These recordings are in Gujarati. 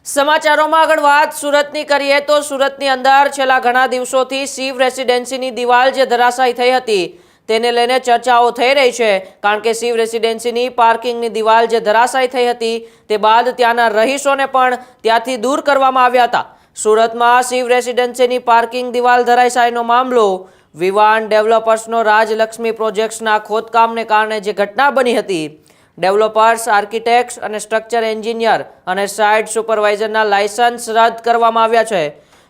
સમાચારોમાં આગળ વાત સુરતની કરીએ તો સુરતની અંદર છેલ્લા ઘણા દિવસોથી શિવ રેસિડેન્સીની દિવાલ જે ધરાશાયી થઈ હતી તેને લઈને ચર્ચાઓ થઈ રહી છે, કારણ કે શિવ રેસિડેન્સીની પાર્કિંગની દિવાલ જે ધરાશાયી થઈ હતી તે બાદ ત્યાંના રહીશોને પણ ત્યાંથી દૂર કરવામાં આવ્યા હતા। સુરતમાં શિવ રેસિડેન્સીની પાર્કિંગ દિવાલ ધરાશાયીનો મામલો વિવાન ડેવલપર્સનો રાજલક્ષ્મી પ્રોજેક્ટ્સના ખોદકામને કારણે જે ઘટના બની હતી, ડેવલપર્સ, આર્કિટેક્ટ્સ અને સ્ટ્રક્ચર એન્જિનિયર અને સાઇટ સુપરવાઇઝરના લાયસન્સ રદ કરવામાં આવ્યા છે।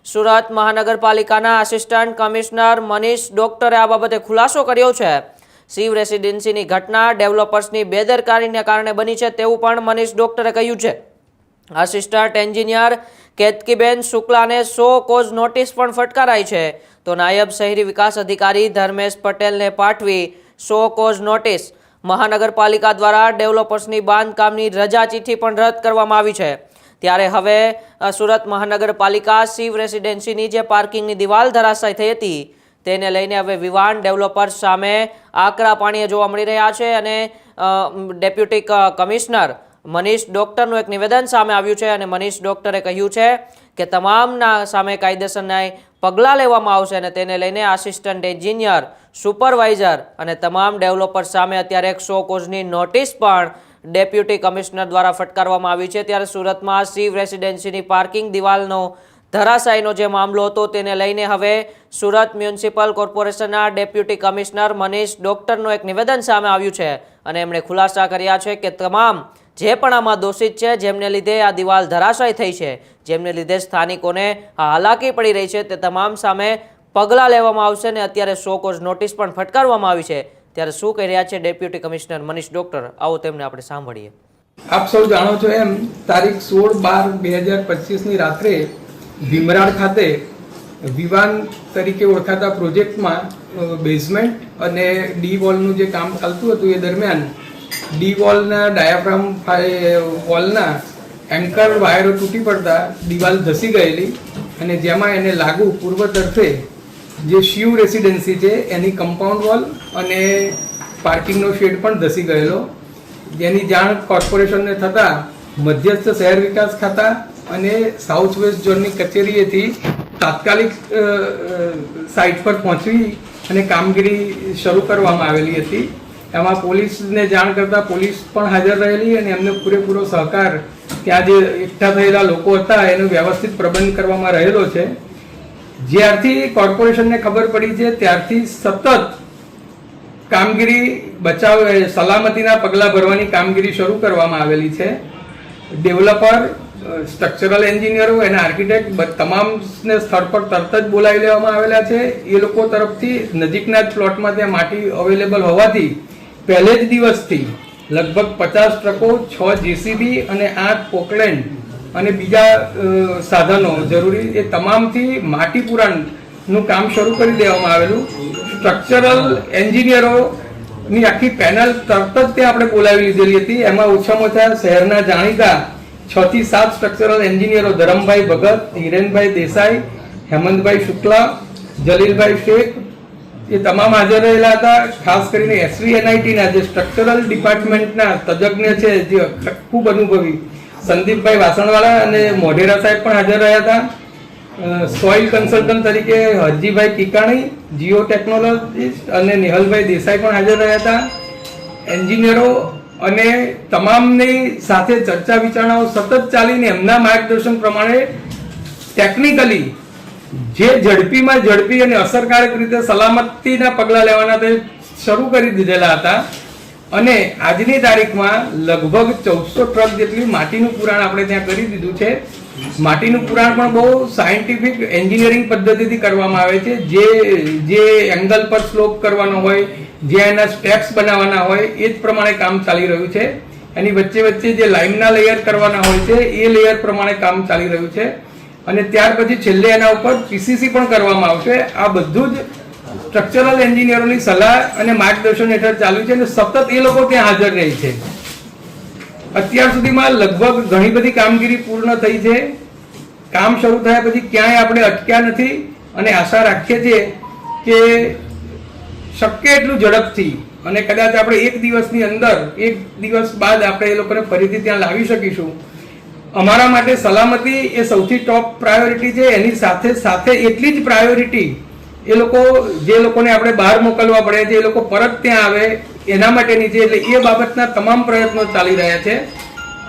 સુરત મહાનગરપાલિકાના આસિસ્ટન્ટ કમિશનર મનીષ ડોક્ટરે આ બાબતે ખુલાસો કર્યો છે। શિવ રેસિડેન્સીની ઘટના ડેવલપર્સની બેદરકારીને કારણે બની છે તેવું પણ મનીષ ડોક્ટરે કહ્યું છે। આસિસ્ટન્ટ એન્જિનિયર કેતકીબેન શુક્લાને 100 કોઝ નોટિસ પણ ફટકારાઈ છે, તો નાયબ શહેરી વિકાસ અધિકારી ધર્મેશ પટેલને પાઠવી 100 કોઝ નોટિસ। મહાનગરપાલિકા દ્વારા ડેવલપર્સની બાંધકામની રજા ચિઠ્ઠી પણ રદ કરવામાં આવી છે। ત્યારે હવે સુરત મહાનગરપાલિકા શિવ રેસિડેન્સીની જે પાર્કિંગની દિવાલ ધરાશાયી થઈ હતી તેને લઈને હવે વિવાન ડેવલપર્સ સામે આકરા પાણીએ જોવા મળી રહ્યા છે અને ડેપ્યુટી કમિશનર મનીષ ડોક્ટરનું એક નિવેદન સામે આવ્યું છે અને મનીષ ડોક્ટરે કહ્યું છે કે તમામના સામે કાયદેસરના પગલાં લેવામાં આવશે અને તેને લઈને આસિસ્ટન્ટ એન્જિનિયર, સુપરવાઇઝર અને તમામ ડેવલપર્સ સામે અત્યારે 100 કોઝની નોટિસ પણ ડેપ્યુટી કમિશનર દ્વારા ફટકારવામાં આવી છે। ત્યારે સુરતમાં શિવ રેસિડેન્સીની પાર્કિંગ દિવાલનો ધરાશાયીનો જે મામલો હતો તેને લઈને હવે સુરત મ્યુનિસિપલ કોર્પોરેશનના ડેપ્યુટી કમિશનર મનીષ ડોક્ટરનું એક નિવેદન સામે આવ્યું છે અને એમણે ખુલાસા કર્યા છે કે તમામ જે પણ આમાં દોષિત છે, જેમને લીધે આ દિવાલ ધરાશાયી થઈ છે, જેમને લીધે સ્થાનિકોને હાલાકી પડી રહી છે, તે તમામ સામે પગલાં લેવામાં આવશે અને અત્યારે 100 કોઝ નોટિસ પણ ફટકારવામાં આવી છે। ત્યારે શું કહી રહ્યા છે ડેપ્યુટી કમિશનર મનીષ ડોક્ટર, આવો તેમને આપણે સાંભળીએ। આપ સૌ જાણો છો એમ તારીખ 16/12/2025ની રાત્રે ભીમરાડ ખાતે વિવાન તરીકે ઓળખાતા પ્રોજેક્ટમાં બેઝમેન્ટ અને ડી વોલનું જે કામ ચાલતું હતું એ દરમિયાન ડી વોલના ડાયાફ્રામ વોલના એન્કર વાયરો તૂટી પડતા દિવાલ ધસી ગયેલી અને જેમાં એને લાગુ પૂર્વ તરફે જે શિવ રેસિડેન્સી છે એની કમ્પાઉન્ડ વોલ અને પાર્કિંગનો શેડ પણ ધસી ગયેલો, જેની જાણ કોર્પોરેશનને થતાં મધ્યસ્થ શહેર વિકાસ ખાતા અને સાઉથ વેસ્ટ ઝોનની કચેરીએથી તાત્કાલિક સાઇટ પર પહોંચવી અને કામગીરી શરૂ કરવામાં આવેલી હતી। એમાં પોલીસને જાણ કરતાં પોલીસ પણ હાજર રહેલી અને એમને પૂરેપૂરો સહકાર ત્યાં જે એકઠા થયેલા લોકો હતા એનો વ્યવસ્થિત પ્રબંધ કરવામાં રહેલો છે। જ્યારથી કોર્પોરેશનને ખબર પડી છે ત્યારથી સતત કામગીરી બચાવ સલામતીના પગલાં ભરવાની કામગીરી શરૂ કરવામાં આવેલી છે। ડેવલપર, સ્ટ્રક્ચરલ એન્જિનિયરો અને આર્કિટેક્ટ તમામને સ્થળ પર તરત જ બોલાવી લેવામાં આવેલા છે। એ લોકો તરફથી નજીકના જ પ્લોટમાં ત્યાં માટી અવેલેબલ હોવાથી પહેલે જ દિવસથી લગભગ 50 ટ્રકો, 6 જેસીબી અને 8 પોકલેન્ડ અને બીજા સાધનો જરૂરી એ તમામથી માટી પુરાણનું કામ શરૂ કરી દેવામાં આવેલું। સ્ટ્રક્ચરલ એન્જિનિયરોની આખી પેનલ તરત જ ત્યાં આપણે બોલાવી લીધેલી હતી। એમાં ઓછામાં ઓછા શહેરના જાણીતા 6 થી 7 સ્ટ્રક્ચરલ એન્જિનિયરો ધરમભાઈ ભગત, હિરેનભાઈ દેસાઈ, હેમંતભાઈ શુક્લા, જલીલભાઈ શેખ એ તમામ હાજર રહેલા હતા। ખાસ કરીને SVNITના જે સ્ટ્રક્ચરલ ડિપાર્ટમેન્ટના તજજ્ઞ છે, જે ખૂબ અનુભવી સંદીપભાઈ વાસણવાળા અને મોઢેરા સાહેબ પણ હાજર રહ્યા હતા। સોઇલ કન્સલ્ટન્ટ તરીકે હરજીભાઈ કિકાણી, જીઓ ટેકનોલોજીસ્ટ અને નિહલભાઈ દેસાઈ પણ હાજર રહ્યા હતા। એન્જિનિયરો અને તમામની સાથે ચર્ચા વિચારણાઓ સતત ચાલીને એમના માર્ગદર્શન પ્રમાણે ટેકનિકલી જે ઝડપીમાં ઝડપી અને અસરકારક રીતે સલામતીના પગલાં લેવાના તે શરૂ કરી દીધેલા હતા અને આજની તારીખમાં લગભગ 1400 ટ્રક જેટલી માટીનું પુરાણ આપણે ત્યાં કરી દીધું છે। માટીનું પુરાણ પણ બહુ સાયન્ટિફિક એન્જિનિયરિંગ પદ્ધતિથી કરવામાં આવે છે। જે એંગલ પર સ્લોપ કરવાનો હોય, જે એના સ્ટેપ્સ બનાવવાના હોય એ જ પ્રમાણે કામ ચાલી રહ્યું છે। એની વચ્ચે વચ્ચે જે લાઇમના લેયર કરવાના હોય છે એ લેયર પ્રમાણે કામ ચાલી રહ્યું છે અને ત્યાર પછી છેલ્લે એના ઉપર પીસીસી પણ કરવામાં આવશે। આ બધું જ સ્ટ્રક્ચરલ એન્જિનિયરોની સલાહ અને માર્ગદર્શન હેઠળ ચાલુ છે અને સતત એ લોકો ત્યાં હાજર રહે છે। અત્યાર સુધીમાં લગભગ ઘણી બધી કામગીરી પૂર્ણ થઈ છે। કામ શરૂ થયા પછી ક્યાંય આપણે અટક્યા નથી અને આશા રાખીએ છીએ કે શક્ય એટલું ઝડપથી અને કદાચ આપણે એક દિવસની અંદર, એક દિવસ બાદ આપણે એ લોકોને ફરીથી ત્યાં લાવી શકીશું। અમારા માટે સલામતી એ સૌથી ટોપ પ્રાયોરિટી છે. એની સાથે સાથે એટલી જ પ્રાયોરિટી એ લોકો જે લોકોને આપણે બહાર મોકલવા પડે છે એ લોકો પરત ત્યાં આવે એના માટેની છે. એટલે એ બાબતના તમામ પ્રયત્નો ચાલી રહ્યા છે.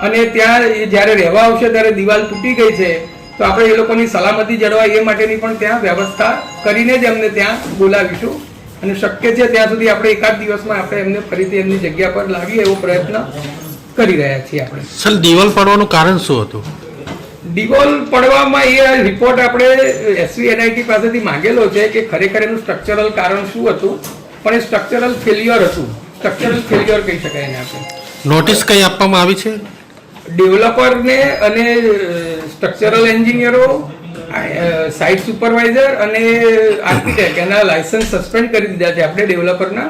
અને ત્યાં જ્યારે રહેવા આવશે ત્યારે દિવાલ તૂટી ગઈ છે તો આપણે એ લોકોની સલામતી જળવાય એ માટેની પણ ત્યાં વ્યવસ્થા કરીને જ એમને ત્યાં બોલાવીશું. અને શક્ય છે ત્યાં સુધી આપણે એકાદ દિવસમાં આપણે એમને ફરીથી એમની જગ્યા પર લાવીએ એવો પ્રયત્ન કરી રહ્યા છીએ આપણે. સર, દિવાલ પડવાનું કારણ શું હતું? દિવાલ પડવામાં એ રિપોર્ટ આપણે SVNIT પાસેથી માંગેલો છે કે ખરેખર એનું સ્ટ્રક્ચરલ કારણ શું હતું, પણ એ સ્ટ્રક્ચરલ ફેલ્યોર હતું. સ્ટ્રક્ચરલ ફેલ્યોર કહી શકાય એને આપણે. નોટિસ કઈ આપવામાં આવી છે? ડેવલપરને અને સ્ટ્રક્ચરલ એન્જિનિયરો, સાઇટ સુપરવાઇઝર અને આર્કિટેક્ટ એના લાયસન્સ સસ્પેન્ડ કરી દીધા છે આપણે. ડેવલપરના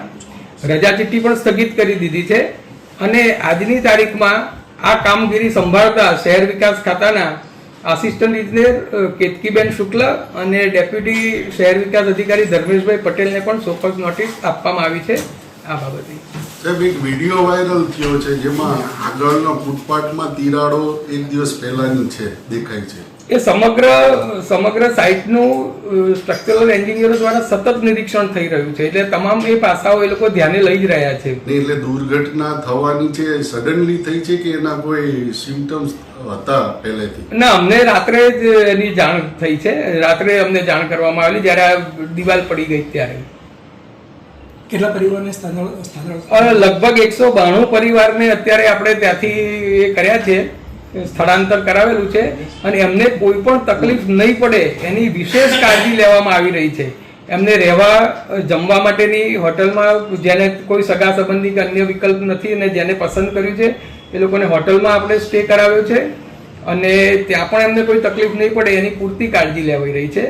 રજા ચિઠ્ઠી પણ સ્થગિત કરી દીધી છે. અને આજની તારીખમાં આ કામગીરી સંભાળતા શહેર વિકાસ ખાતાના આસિસ્ટન્ટ ઇજનેર કેતકીબેન શુક્લ અને ડેપ્યુટી શહેર વિકાસ અધિકારી ધર્મેશભાઈ પટેલને પણ સોપસ નોટિસ આપવામાં આવી છે આ બાબતે. સાહેબ, એક વિડીયો વાયરલ થયો છે જેમાં આગળના ફૂટપાથમાં તિરાડો એક દિવસ પહેલાની છે દેખાય છે. એ સમગ્ર સાઇટનું સ્ટ્રક્ચરલ એન્જિનિયરો દ્વારા સતત નિરીક્ષણ થઈ રહ્યું છે. એટલે તમામ એ પાસાઓ એ લોકો ધ્યાને લઈ જ રહ્યા છે. એટલે દુર્ઘટના થવાની છે સડનલી થઈ છે કે એના કોઈ સિમ્ટમ્સ હતા પહેલેથી? ના, અમને રાત્રે જ એની જાણ થઈ છે. રાત્રે અમને જાણ કરવામાં આવેલી જ્યારે આ દિવાલ પડી ગઈ ત્યારે. કેટલા પરિવારને લગભગ 192 પરિવારને અત્યારે આપણે ત્યાંથી એ કર્યા છે, સ્થળાંતર કરાવેલું છે. અને એમને કોઈ પણ તકલીફ નહીં પડે એની વિશેષ કાળજી લેવામાં આવી રહી છે. એમને રહેવા જમવા માટેની હોટલમાં, જેને કોઈ સગા સંબંધી કે અન્ય વિકલ્પ નથી અને જેને પસંદ કર્યું છે એ લોકોને હોટલમાં આપણે સ્ટે કરાવ્યો છે. અને ત્યાં પણ એમને કોઈ તકલીફ નહીં પડે એની પૂરતી કાળજી લેવાઈ રહી છે.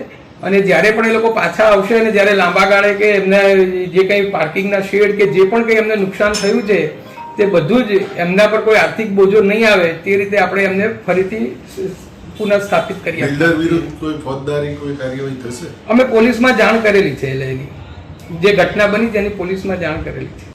અને જ્યારે પણ એ લોકો પાછા આવશે અને જ્યારે લાંબા ગાળે કે એમના જે કંઈ પાર્કિંગના શેડ કે જે પણ કંઈ એમને નુકસાન થયું છે તે બધું જ એમના પર કોઈ આર્થિક બોજો નહીં આવે તે રીતે આપણે એમને ફરીથી પુનઃસ્થાપિત કરી આપીએ. બિલ્ડર વિરુદ્ધ કોઈ ફોજદારી કોઈ કાર્યવાહી થશે? અમે પોલીસમાં જાણ કરેલી છે. એટલે એની જે ઘટના બની તેની પોલીસમાં જાણ કરેલી છે.